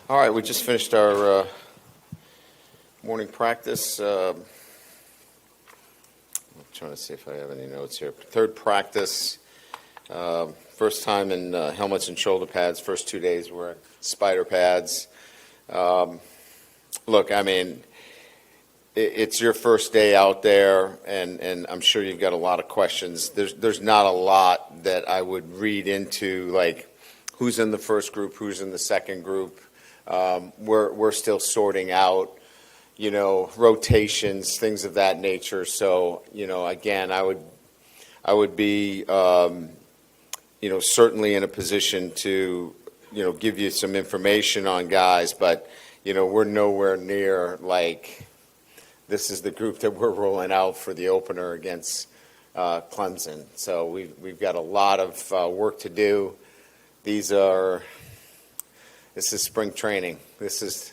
All right, we just finished our morning practice. I'm trying to see if I have any notes here. Third practice, first time in helmets and shoulder pads. First 2 days were spider pads. Look, I mean, it's your first day out there, and I'm sure you've got a lot of questions. There's not a lot that I would read into, like who's in the first group, who's in the second group. We're still sorting out, rotations, things of that nature. So, again, I would be, certainly in a position to, give you some information on guys, but, we're nowhere near like this is the group that we're rolling out for the opener against Clemson. So we've got a lot of work to do. This is spring training. This is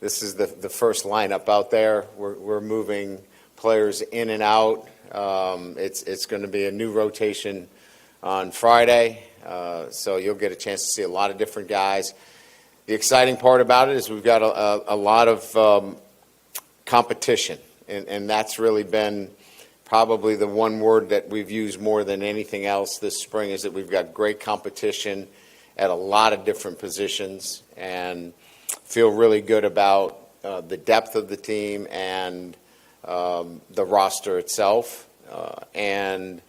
the first lineup out there. We're moving players in and out. It's going to be a new rotation on Friday, so you'll get a chance to see a lot of different guys. The exciting part about it is we've got a lot of competition, and that's really been probably the one word that we've used more than anything else this spring, is that we've got great competition at a lot of different positions, and feel really good about the depth of the team and the roster itself, and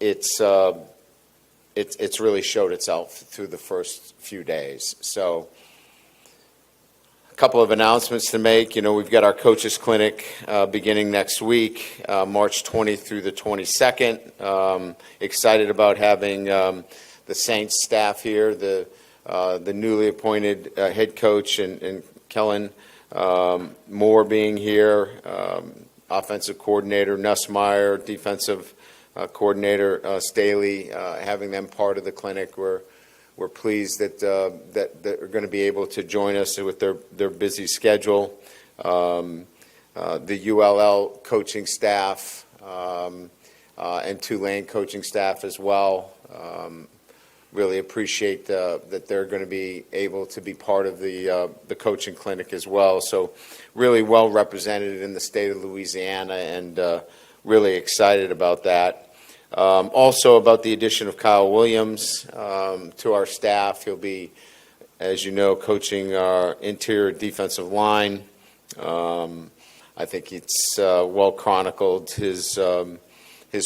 it's really showed itself through the first few days. So a couple of announcements to make. We've got our coaches clinic beginning next week, March 20th through the 22nd. Excited about having the Saints staff here, the newly appointed head coach and Kellen Moore being here, offensive coordinator Nussmeier, defensive coordinator Staley, having them part of the clinic. We're pleased that they're going to be able to join us with their busy schedule. The ULL coaching staff and Tulane coaching staff as well. Really appreciate that they're going to be able to be part of the coaching clinic as well. So really well represented in the state of Louisiana, and really excited about that. Also about the addition of Kyle Williams to our staff. He'll be, as you know, coaching our interior defensive line. I think it's well chronicled his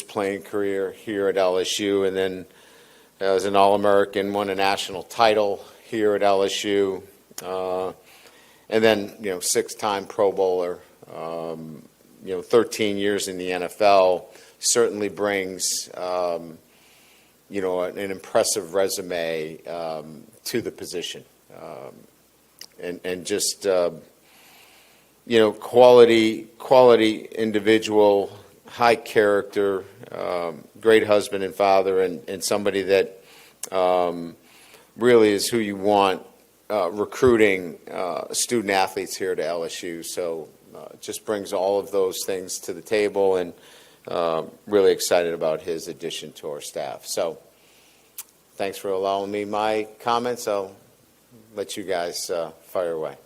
playing career here at LSU, and then as an All-American, won a national title here at LSU, and then 6-time Pro Bowler. 13 years in the NFL certainly brings an impressive resume to the position, and just quality individual, high character, great husband and father, and somebody that really is who you want recruiting student athletes here to LSU. So just brings all of those things to the table, and really excited about his addition to our staff. So thanks for allowing me my comments. I'll let you guys fire away.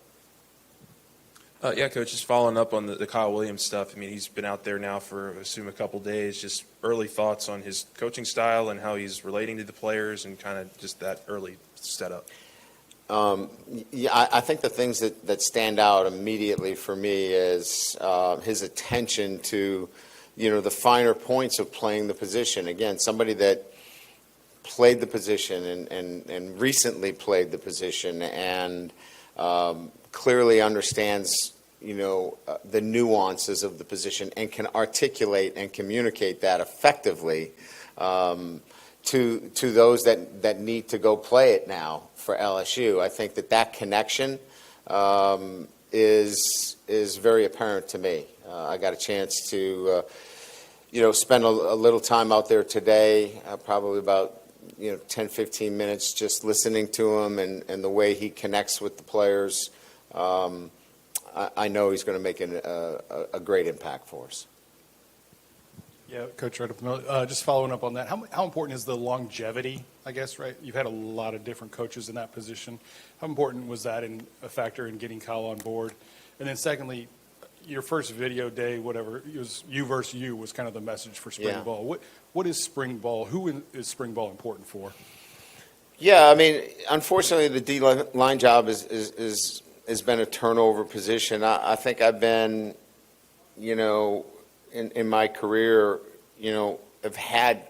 Yeah, Coach, just following up on the Kyle Williams stuff. I mean, he's been out there now for, I assume, a couple days. Just early thoughts on his coaching style and how he's relating to the players, and kind of just that early setup. Yeah, I think the things that stand out immediately for me is his attention to, the finer points of playing the position. Again, somebody that played the position and recently played the position, and clearly understands, the nuances of the position, and can articulate and communicate that effectively to those that need to go play it now for LSU. I think that connection is very apparent to me. I got a chance to spend a little time out there today, probably about 10, 15 minutes, just listening to him and the way he connects with the players. I know he's going to make a great impact for us. Yeah, Coach, right up the middle. Just following up on that, how important is the longevity, I guess, right? You've had a lot of different coaches in that position. How important was that in a factor in getting Kyle on board? And then secondly, your first video day, whatever, it was you versus you was kind of the message for spring Yeah. ball. What is spring ball? Who is spring ball important for? Yeah, I mean, unfortunately, the D-line job has been a turnover position. I think I've been, in my career, have had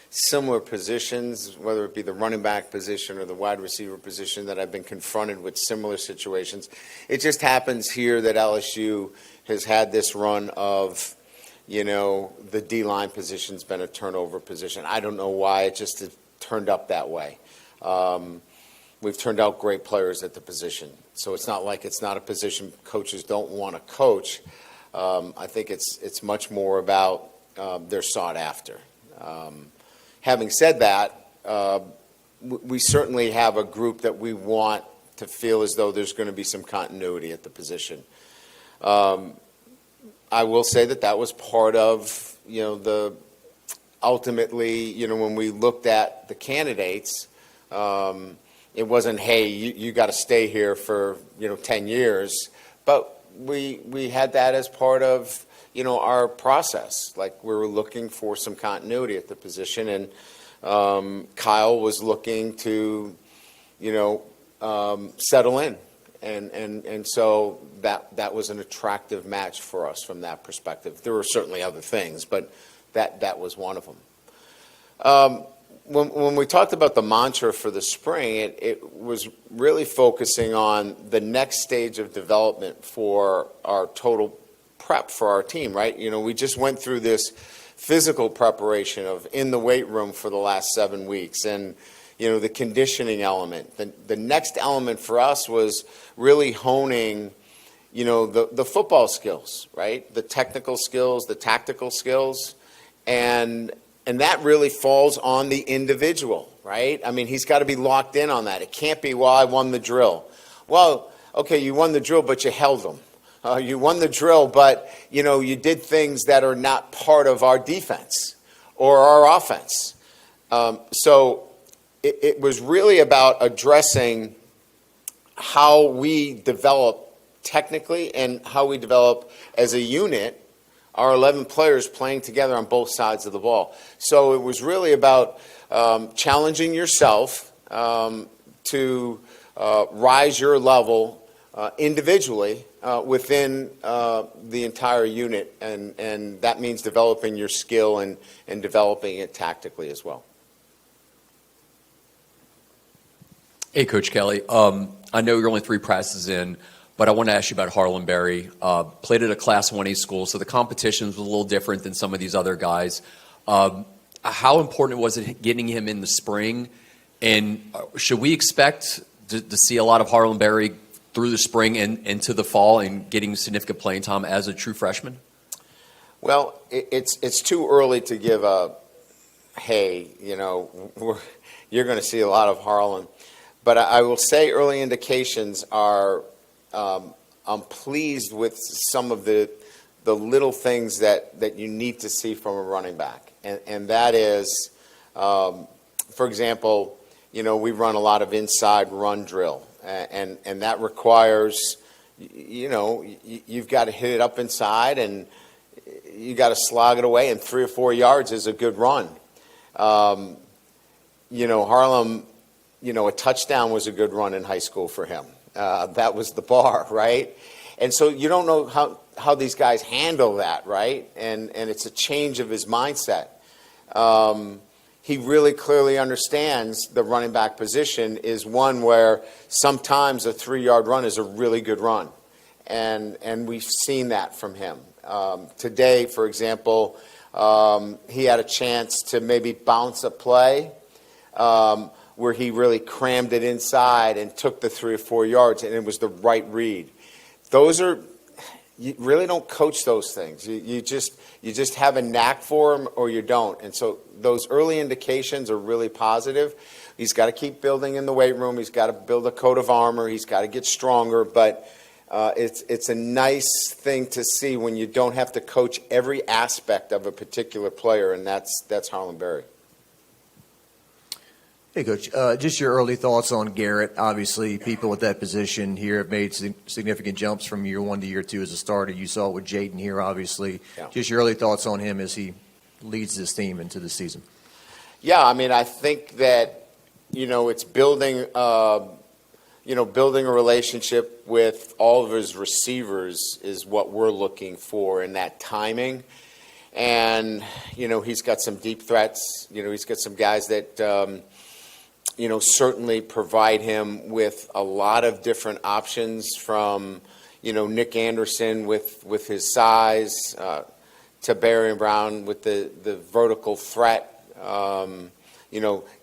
similar positions, whether it be the running back position or the wide receiver position, that I've been confronted with similar situations. It just happens here that LSU has had this run of, the D-line position's been a turnover position. I don't know why, it just has turned up that way. We've turned out great players at the position, so it's not like it's not a position coaches don't want to coach. I think it's much more about they're sought after. Having said that, we certainly have a group that we want to feel as though there's going to be some continuity at the position. I will say that was part of the ultimately when we looked at the candidates. It wasn't, hey, you got to stay here for 10 years, but we had that as part of our process. Like, we were looking for some continuity at the position, and Kyle was looking to settle in, and so that was an attractive match for us from that perspective. There were certainly other things, but that was one of them. When we talked about the mantra for the spring, it was really focusing on the next stage of development for our total prep for our team, right? We just went through this physical preparation of in the weight room for the last 7 weeks, and the conditioning element. The next element for us was really honing the football skills, right? The technical skills, the tactical skills, and that really falls on the individual, right? I mean, he's got to be locked in on that. It can't be, well, I won the drill. Well, okay, you won the drill, but you held them. You won the drill, but, you did things that are not part of our defense or our offense. So it was really about addressing how we develop technically and how we develop as a unit, our 11 players playing together on both sides of the ball. So it was really about challenging yourself to rise your level individually within the entire unit, and that means developing your skill and developing it tactically as well. Hey, Coach Kelly. I know you're only 3 practices in, but I want to ask you about Harlan Berry. Played at a Class 1A school, so the competition was a little different than some of these other guys. How important was it getting him in the spring? And should we expect to see a lot of Harlan Berry through the spring and into the fall and getting significant playing time as a true freshman? Well, it's too early to give a, hey, you're going to see a lot of Harlan. But I will say early indications are I'm pleased with some of the little things that you need to see from a running back. And that is, for example, we run a lot of inside run drill. And that requires, you've got to hit it up inside and you got to slog it away. And 3 or 4 yards is a good run. Harlem, a touchdown was a good run in high school for him. That was the bar, right? And so you don't know how these guys handle that, right? And it's a change of his mindset. He really clearly understands the running back position is one where sometimes a 3-yard run is a really good run. And we've seen that from him. Today, for example, he had a chance to maybe bounce a play where he really crammed it inside and took the 3 or 4 yards, and it was the right read. You really don't coach those things. You just have a knack for them or you don't. And so those early indications are really positive. He's got to keep building in the weight room. He's got to build a coat of armor. He's got to get stronger. But it's a nice thing to see when you don't have to coach every aspect of a particular player, and that's Harlan Berry. Hey, Coach, just your early thoughts on Garrett. Obviously, people at that position here have made significant jumps from year 1 to year 2 as a starter. You saw it with Jaden here, obviously. Yeah. Just your early thoughts on him as he leads this team into the season. Yeah, I mean, I think that, it's building, building a relationship with all of his receivers is what we're looking for in that timing. And, he's got some deep threats. He's got some guys that, certainly provide him with a lot of different options from, Nick Anderson with his size, to Barry Brown with the vertical threat.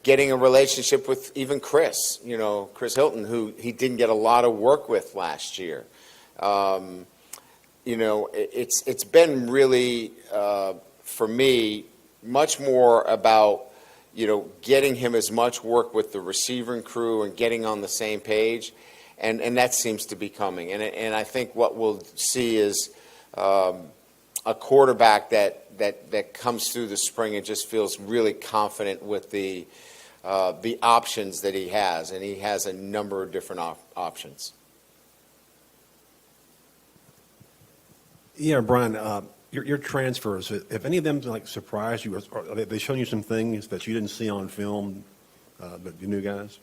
Getting a relationship with even Chris Hilton, who he didn't get a lot of work with last year. It's been really, for me, much more about, getting him as much work with the receiving crew and getting on the same page. And that seems to be coming. And I think what we'll see is a quarterback that comes through the spring and just feels really confident with the options that he has, and he has a number of different options. Yeah, Brian, your transfers, have any of them surprised you? Or are they showing you some things that you didn't see on film, but you new guys?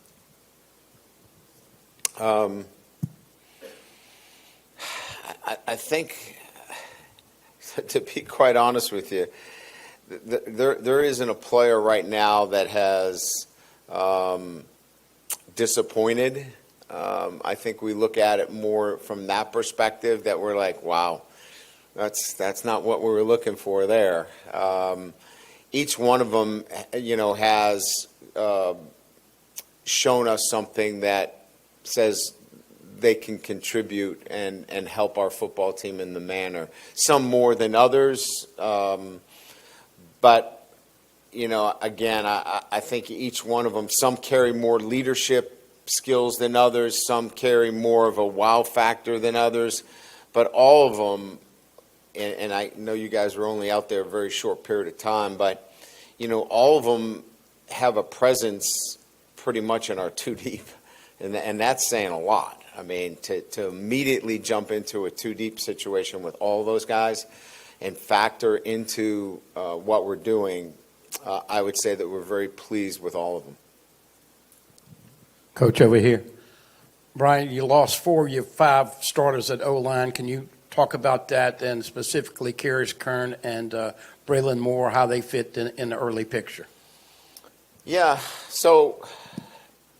I think, to be quite honest with you, there isn't a player right now that has disappointed. I think we look at it more from that perspective, that we're like, wow, that's not what we were looking for there. Each one of them, has shown us something that says they can contribute and help our football team in the manner. Some more than others, but again, I think each one of them, some carry more leadership skills than others, some carry more of a wow factor than others, but all of them, and I know you guys were only out there a very short period of time, but all of them have a presence pretty much in our two deep, and that's saying a lot. I mean, to immediately jump into a two deep situation with all those guys and factor into what we're doing, I would say that we're very pleased with all of them. Coach, over here. Brian, you lost 4 of your 5 starters at O-line. Can you talk about that, and specifically Karius Kern and Braylon Moore, how they fit in the early picture? Yeah, so,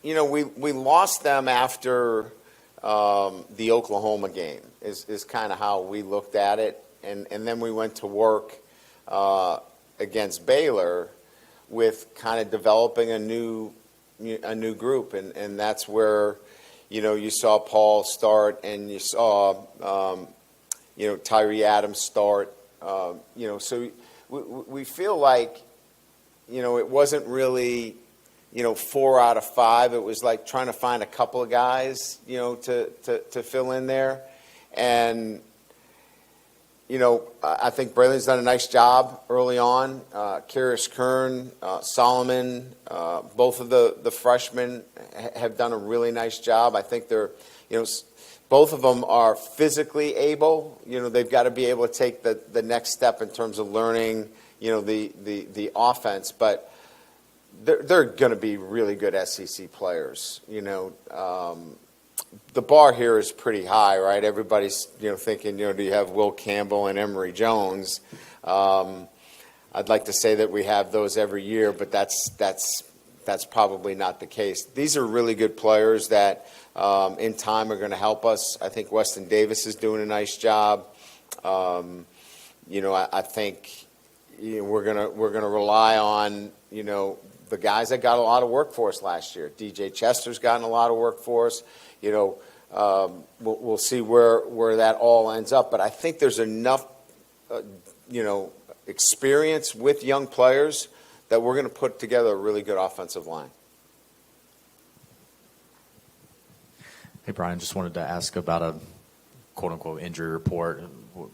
we lost them after the Oklahoma game is kind of how we looked at it. And then we went to work against Baylor with kind of developing a new group. And that's where, you saw Paul start, and you saw, Tyree Adams start. So we feel like, it wasn't really, 4 out of 5. It was like trying to find a couple of guys, to fill in there. And, I think Braylon's done a nice job early on. Karius Kern, Solomon, both of the freshmen have done a really nice job. I think they're, both of them are physically able. They've got to be able to take the next step in terms of learning, the offense. But they're going to be really good SEC players. The bar here is pretty high, right? Everybody's thinking, do you have Will Campbell and Emory Jones? I'd like to say that we have those every year, but that's probably not the case. These are really good players that in time are going to help us. I think Weston Davis is doing a nice job. I think we're gonna rely on the guys that got a lot of work for us last year. DJ Chester's gotten a lot of work for us. We'll see where that all ends up. But I think there's enough, experience with young players that we're going to put together a really good offensive line. Hey, Brian, just wanted to ask about a quote unquote injury report?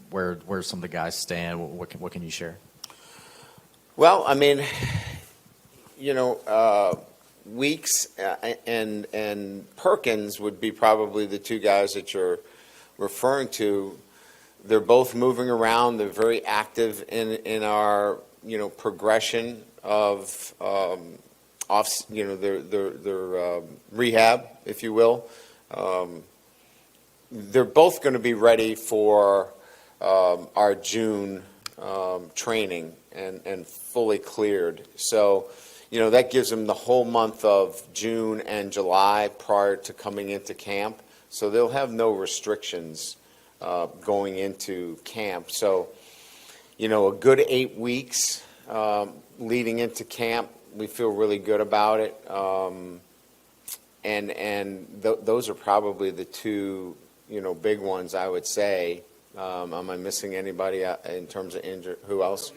Where some of the guys stand? What can you share? Well, I mean, Weeks and Perkins would be probably the two guys that you're referring to. They're both moving around. They're very active in our progression of their rehab, if you will. They're both going to be ready for our June training and fully cleared. So, that gives them the whole month of June and July prior to coming into camp. So they'll have no restrictions going into camp. So, a good 8 weeks leading into camp. We feel really good about it. Those are probably the two, big ones, I would say. Am I missing anybody in terms of injury? Who else?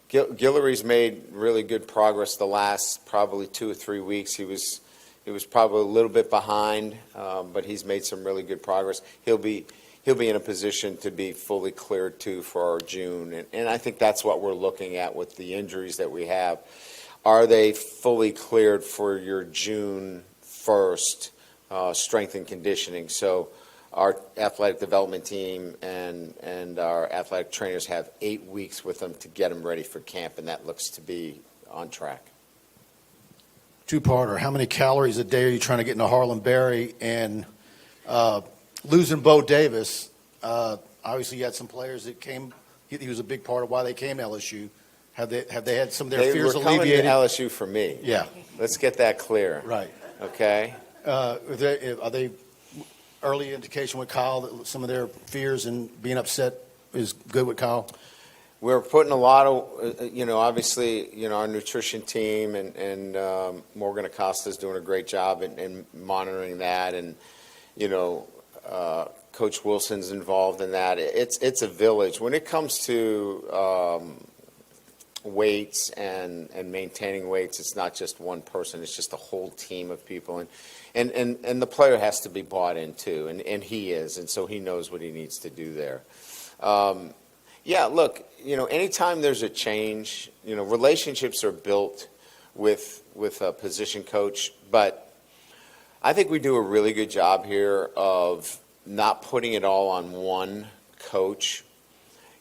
Guillory's made really good progress the last probably 2 or 3 weeks. He was probably a little bit behind, but he's made some really good progress. He'll be in a position to be fully cleared too for our June, and I think that's what we're looking at with the injuries that we have. Are they fully cleared for your June 1st strength and conditioning? So our athletic development team and our athletic trainers have 8 weeks with them to get them ready for camp, and that looks to be on track. Two-parter. How many calories a day are you trying to get into Harlan Berry? And losing Bo Davis, obviously you had some players that came. He was a big part of why they came to LSU. Have they had some of their fears They were coming to alleviated? LSU for me. Yeah. Let's get that clear. Right. Okay? Are they early indication with Kyle that some of their fears and being upset is good with Kyle? We're putting a lot of, obviously, our nutrition team and Morgan Acosta is doing a great job in monitoring that, and Coach Wilson's involved in that. It's a village when it comes to weights and maintaining weights. It's not just one person; it's just a whole team of people, and the player has to be bought in too, and he is, and so he knows what he needs to do there. Yeah, look, anytime there's a change, relationships are built with a position coach, but I think we do a really good job here of not putting it all on one coach.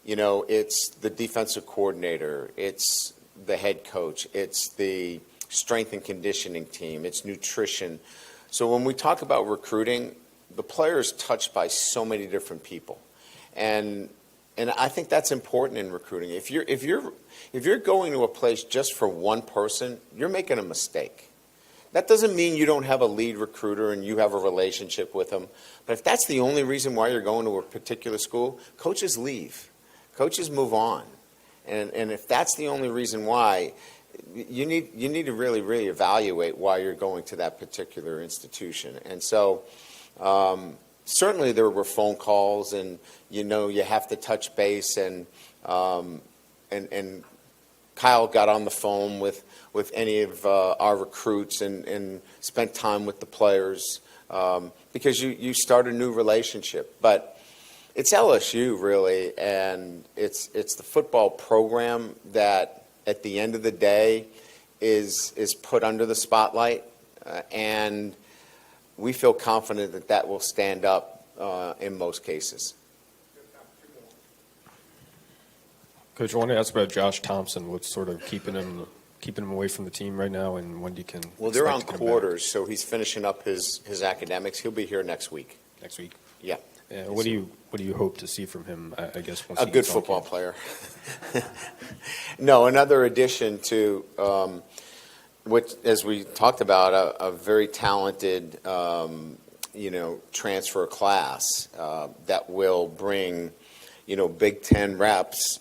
It's the defensive coordinator, it's the head coach, it's the strength and conditioning team, it's nutrition. So when we talk about recruiting, the player is touched by so many different people, and I think that's important in recruiting. If you're going to a place just for one person, you're making a mistake. That doesn't mean you don't have a lead recruiter and you have a relationship with them. But if that's the only reason why you're going to a particular school, coaches leave. Coaches move on. And if that's the only reason why, you need to really, really evaluate why you're going to that particular institution. And so certainly there were phone calls, and you have to touch base, and Kyle got on the phone with any of our recruits and spent time with the players because you start a new relationship. But it's LSU really, and it's the football program that at the end of the day is put under the spotlight, and we feel confident that will stand up in most cases. Coach, I wanted to ask about Josh Thompson. What's sort of keeping him away from the team right now, and when you can? Well, they're on expect to come quarters, so he's finishing up his academics. He'll be here next week. back? Next week. Yeah. What do you hope to see from him? I guess once A he good gets on football campus? player. No, another addition to which, as we talked about, a very talented, transfer class that will bring, Big Ten reps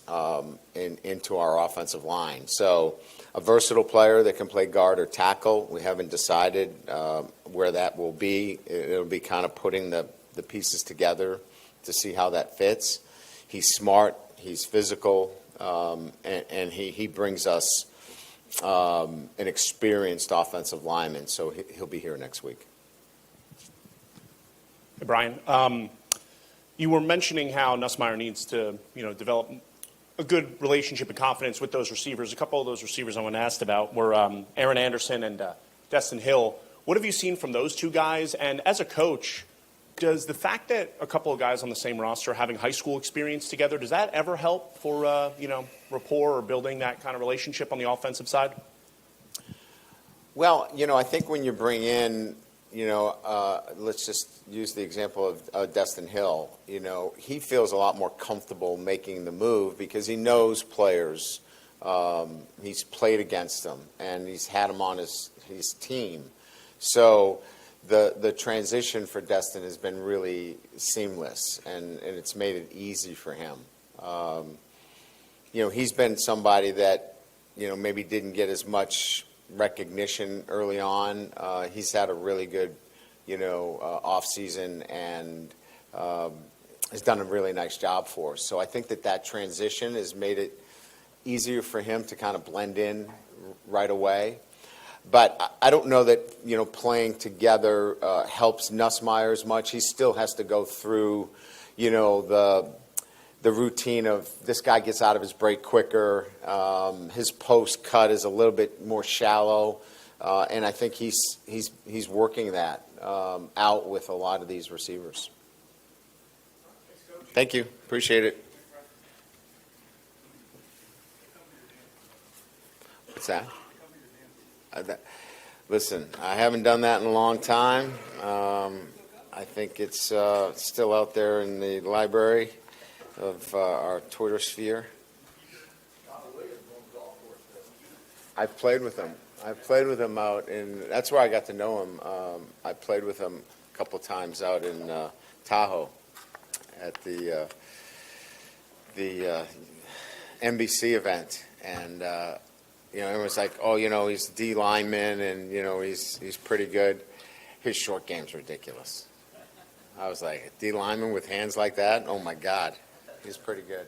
into our offensive line. So a versatile player that can play guard or tackle. We haven't decided where that will be. It'll be kind of putting the pieces together to see how that fits. He's smart. He's physical. And he brings us an experienced offensive lineman, so he'll be here next week. Hey, Brian. You were mentioning how Nussmeier needs to, develop a good relationship and confidence with those receivers. A couple of those receivers I want to ask about were Aaron Anderson and Destin Hill. What have you seen from those two guys? And as a coach, does the fact that a couple of guys on the same roster are having high school experience together, does that ever help for, rapport or building that kind of relationship on the offensive side? Well, I think when you bring in, let's just use the example of Destin Hill. He feels a lot more comfortable making the move because he knows players. He's played against them, and he's had them on his team. So the transition for Destin has been really seamless, and it's made it easy for him. He's been somebody that, maybe didn't get as much recognition early on. He's had a really good, off season and has done a really nice job for us. So I think that transition has made it easier for him to kind of blend in right away. But I don't know that, playing together helps Nussmeier as much. He still has to go through, the routine of this guy gets out of his break quicker. His post cut is a little bit more shallow, and I think he's working that out with a lot of these receivers. Thank you. Appreciate it. What's that? Listen, I haven't done that in a long time. I think it's still out there in the library of our Twitter sphere. I've played with him. Out in, that's where I got to know him. I played with him a couple times out in Tahoe at the NBC event. And, everyone's like, oh, he's D lineman and, he's pretty good. His short game's ridiculous. I was like, D lineman with hands like that? Oh, my God. He's pretty good.